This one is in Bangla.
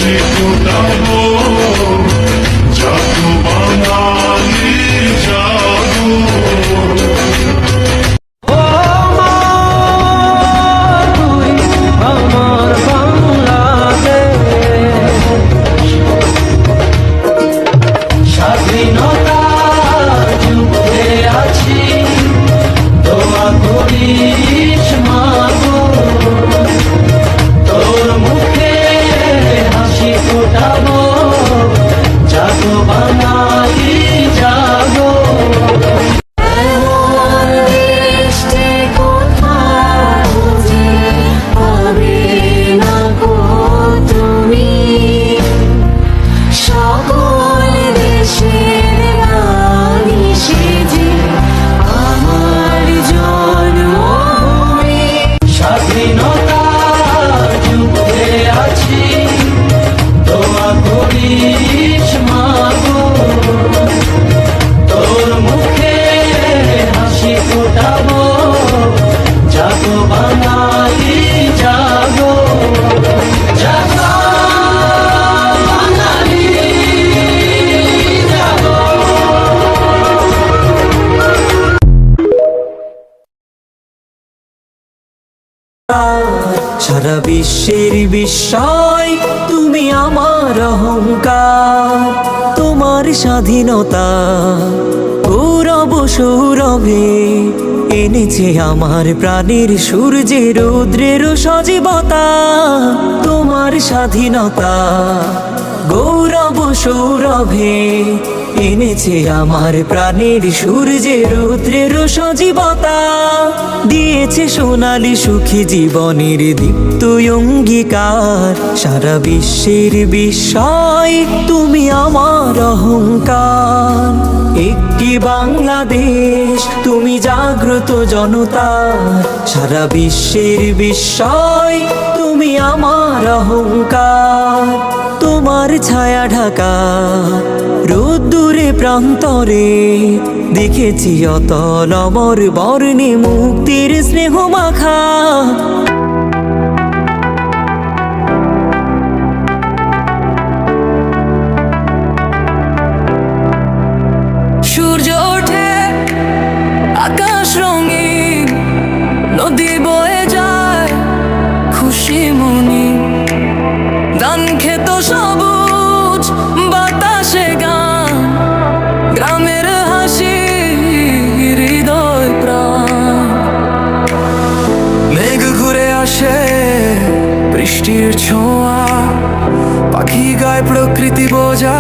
হাসি ফোটাবো, জাগো বাঙালি জাগো। সারা বিশ্বের বিস্ময় তুমি আমার অহংকার, তোমার স্বাধীনতা গৌরব সৌরভে এনেছে আমার প্রাণের সূর্যে রৌদ্রের সজীবতা। তোমার স্বাধীনতা গৌরব সৌরভে এনেছে আমার প্রাণের সূর্যে রৌদ্রের সজীবতা। দিয়েছে সোনালি সুখী জীবনের দীপ্ত অঙ্গীকার। সারা বিশ্বের বিস্ময় তুমি আমার অহংকার। একটি বাংলাদেশ তুমি জাগ্রত জনতা। সারা বিশ্বের বিস্ময় তুমি আমার অহংকার। তোমার ছায়া ঢাকা রোদ্দুরে প্রান্তরে দেখেছি অতল অমর বর্ণে মুক্তির স্নেহ মাখা। সূর্য ওঠে আকাশ রঙিন, নদী বয়ে যায় খুশি মনি, ধান ক্ষেত সবুজ বাতাসে গান, গ্রামের হাসি হৃদয় প্রাণ। মেঘ ঘুরে আসে বৃষ্টির ছোঁয়া, পাখি গায় প্রকৃতি বোঝা